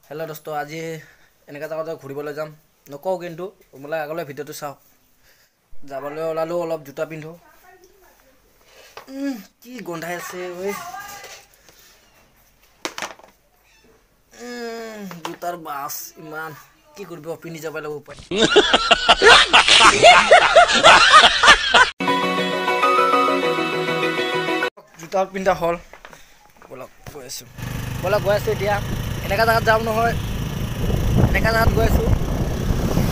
Hello दोस्तों आज এনেকা জায়গাতে ঘুরিবলৈ যাম নকও কিন্তু তোমরা আগলৈ ভিডিওটো চাও যাবলৈ ওলালো অলপ জুতা পিন্ধো কি গন্ধাই আছে ওই জুতাৰ বাস ইমান কি কৰিব পিন্ধি যাব লাগিব উপায় জুতা পিন্ধা হল বলক গৈ আছো এতিয়া এনেকা জায়গাত যাম নহয় এনেকা জায়গাত গৈ আছো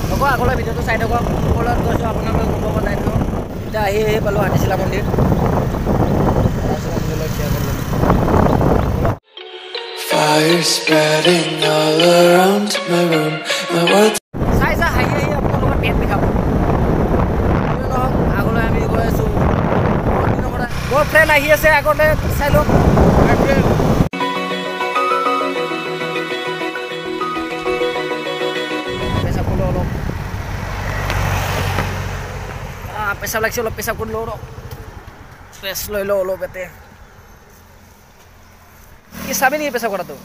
নকও আগলৈ ভিডিওটো চাই থাকক ওপৰত গৈছো আপোনালোকে গম পাব নাই দিও এতিয়া আহি পালো হাতিশিলা মন্দিৰ Fire spreading all around my room. My words. Saisa hai আপোনালোকৰ পেট বিখাব আগলৈ আমি গৈ আছো মোৰ ফ্ৰেণ্ড আহি আছে আগলৈ চাই লওক পেশাব লাগছে অলপ পেশাব কৰি লওঁ ফ্ৰেছ লৈ লওঁ অলপ এতে কি চাবি নেকি পেশাব কৰাটো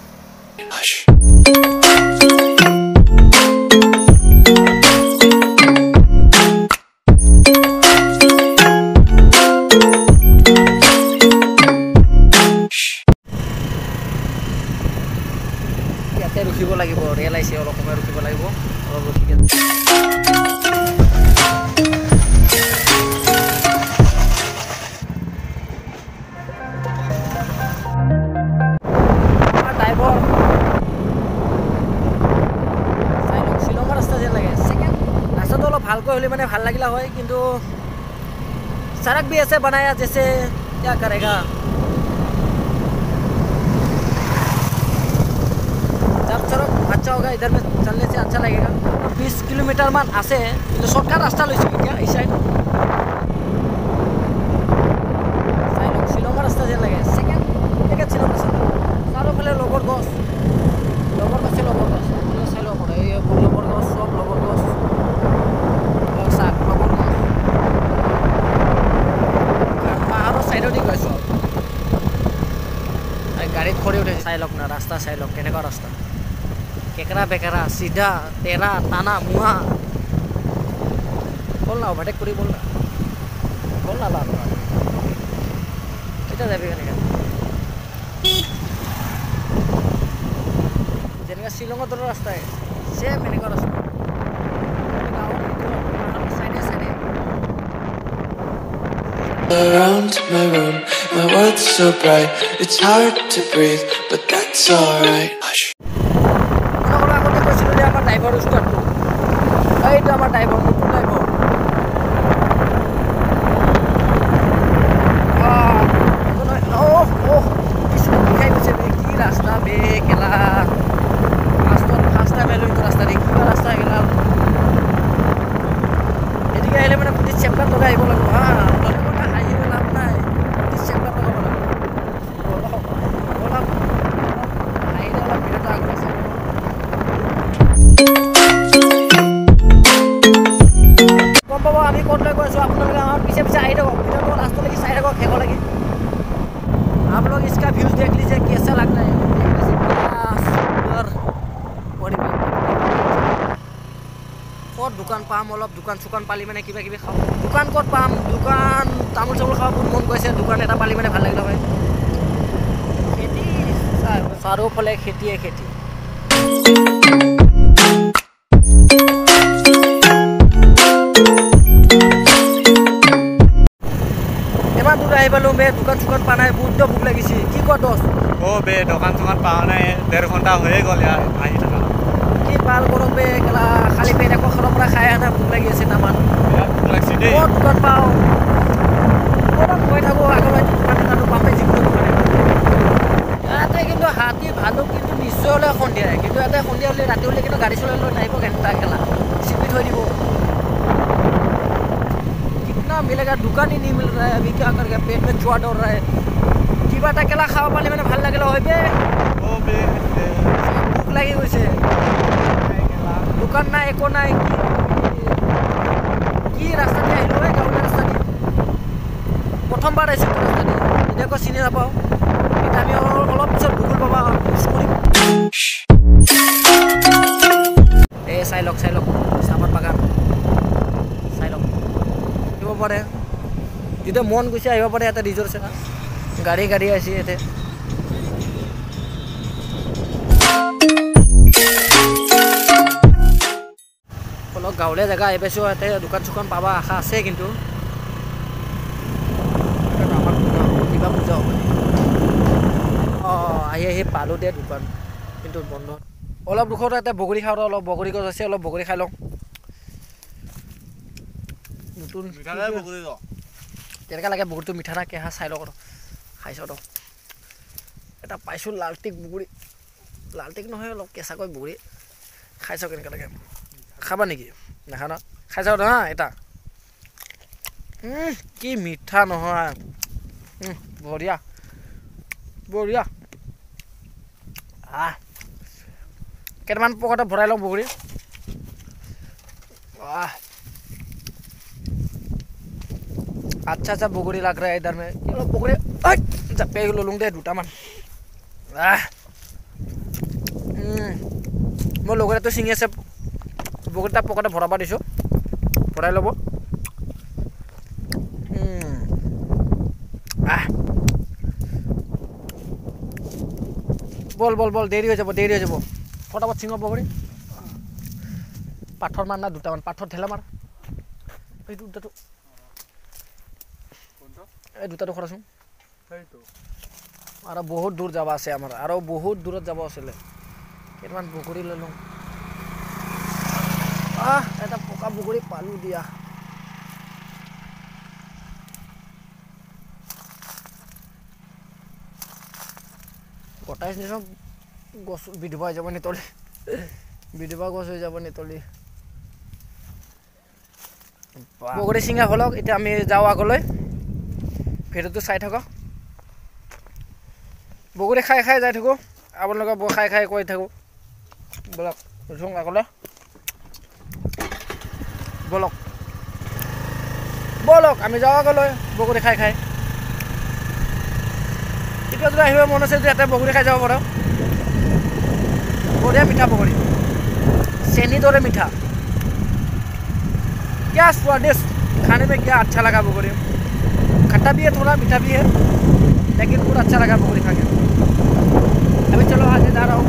ইয়াতে ৰখিব লাগিব ৰেল আহিছে অলপ সময় ৰখিব লাগিব অলপ ৰখি ভালকৈ হলে মানে ভাল লাগিলা হয় কিন্তু सड़क भी ऐसे बनाया जैसे क्या करेगा जब सड़क अच्छा होगा इधर में चलने से अच्छा लगेगा 20 किलोमीटर मान आसे কিন্তু শর্টকাট রাস্তা লইছো এতিয়া এই সাইড শিলংৰ ৰাস্তা যে লাগে সেকেন্ড একে ছিল ৰাস্তা চাৰোফালে লগৰ গছ আছে লগৰ গছ চাইলো পড়ে এই লগৰ গছ সব লগৰ গছ गाड़ी खड़ी उठे चाई लग ना रास्ता चाई लग के रास्ता केकरा बेकरा सीधा तेरा ताना मुहा बोल ना ओभारटेक करी बोल ना लाभ क्या जाबी जेनेका शिलंगर दर रास्ता है सेम एनेका रास्ता Around my room, my world's so bright, it's hard to breathe, but that's alright. Hush. আমি কোনলৈ গৈছো আপোনালোকে আমাৰ পিছে পিছে আহি থাকক ভিডিওটো লাষ্ট লৈকে চাই থাকক শেষ লৈকে आप लोग इसका व्यूज देख लीजिए कैसा लग रहा है सुंदर परिवेश ক'ত দোকান পাম অলপ দোকান চুকান পালি মানে কিবা কিবি খাওঁ দোকান ক'ত পাম দোকান তামোল চামোল খাব বহুত মন গৈছে দোকান এটা পালি মানে ভাল লাগিলে হয় খেতি চাৰিওফালে খেতিয়ে খেতি আহিবালো বে দোকান চুকান পা নাই বহুত ভোক লাগিছে কি কয় দোষ ও বে দোকান চুকান পাও নাই 1.5 ঘন্টা হয়ে গল ইয়াৰ আহি থাকা কি পাল কৰক বে কেলা খালি পেট একো খৰৰ পৰা খাই আনা ভোক লাগি আছে নামান ভোক লাগছে দেই ক'ত দোকান পাও ক'ত গৈ থাকো আগলৈ দোকান এটা পামে যিকোনো দোকানে ইয়াতে কিন্তু হাতী ভালুক কিন্তু নিশ্চয় হ'লে সন্ধিয়া কিন্তু ইয়াতে সন্ধিয়া হ'লে ৰাতি হ'লে কিন্তু গাড়ী চলাই লৈ নাহিব ঘণ্টা কেলা চিপি থৈ দিব मिलेगा दुकान ही नहीं मिल रहा है अभी क्या कर गया पेट में चुआ डर रहा है की बात अकेला खावा पाले मैंने ভাল लागेला होय बे ओ बे भूख लगी होइसे दुकान ना एको ना की रास्ता दे आइलो है गाउला रास्ता दे प्रथमबार आइसे रास्ता दे देखो চিনি নাপাও এটা আমি অলপ পিছত গুগল বাবা ইউজ কৰিম যেতিয়া মন গৈছে আহিব পাৰে ইয়াতে ৰিজৰ্ট আছে গাড়ী আছে ইয়াতে অলপ গাঁৱলীয়া জেগা আহি পাইছোঁ ইয়াতে দোকান চোকান পাবা আশা আছে কিন্তু কিবা পূজা হ'ব আহি পালোঁ দে দোকান কিন্তু বন্ধ অলপ দুখত ইয়াতে বগৰী খাওঁ অলপ বগৰী গছ আছে অলপ বগৰী খাই লওঁ নতুন তেনেকৈ লাগে বগৰীটো মিঠা না কেহা চাই লওঁ খাই চাওঁ এটা পাইছোঁ লালটিক বগৰী লালটিক নহয় অলপ কেঁচাকৈ বগৰী খাই চাওঁ কেনেকৈ লাগে খাবা নেকি নাখা ন খাই চাওঁ হা এটা কি মিঠা নহয় বঢ়িয়া বঢ়িয়া কেইটামান পকেটত ভৰাই লওঁ বগৰী अच्छा बगड़ी लग रहा है इधर में चलो बगड़ी जप्पे लो लूँ दे दूटा मन मैं लोग तो सिंगे से बगड़ी पकड़े भराब दिशो भराई लब बोल बोल बोल देरी हो যাব फटाफट सिंह बगड़ी पाथर मार ना दूटा मन पाथर ठेला मार दूटा এই দুটাটো খৰচোন আৰু বহুত দূৰ যাব আছে আমাৰ আৰু বহুত দূৰত যাব আছিলে কেইটামান বগৰী লৈ লওঁ এটা পকা বগৰী পালোঁ দিয়া গোটাই নিচক গছ বিধবা হৈ যাব নিতলি বিধবা গছ হৈ যাব নিতলি বগৰী চিঙা হ'লক এতিয়া আমি যাওঁ আগলৈ ভিডিঅ'টো চাই থাকক বগৰী খাই খাই যাই থাকোঁ আপোনালোকে খাই খাই কৈ থাকোঁ বলক উঠোঁ আগলৈ বলক বলক আমি যাওঁ আগলৈ বগৰী খাই খাই এতিয়া যদি আহিব মন আছে ইয়াতে বগৰী খাই যাব পাৰোঁ বঢ়িয়া মিঠা বগৰী চেনি दरे मीठा क्या स्वादिष्ट खाने में क्या अच्छा लगा बगड़ी खट्टा भी है थोड़ा मीठा भी है लेकिन पूरा अच्छा लगा बगड़ी खा के अभी चलो आगे जा रहा हूँ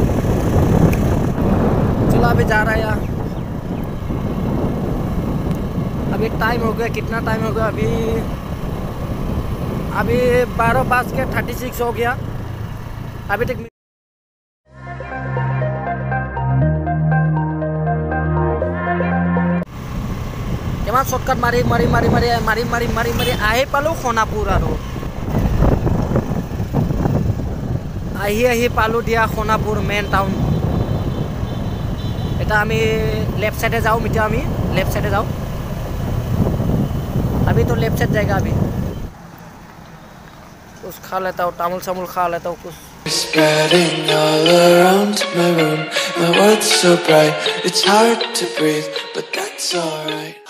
चलो अभी जा रहा है यार अभी टाइम हो गया कितना टाइम हो गया अभी 12:36 हो गया अभी तक इमान शॉर्टकट मारी मारी मारी मारी मारी मारी मारी मारी आही पालो सोनापुर आरो आही पालो दिया सोनापुर मेन टाउन এটা আমি लेफ्ट साइडे जाओ मिटा আমি लेफ्ट साइडे जाओ अभी तो लेफ्ट साइड जाएगा अभी कुछ खा लेता हूँ तामुल सामुल खा लेता हूँ कुछ Spreading all around my room, my world's so bright, it's hard to breathe, but that's alright.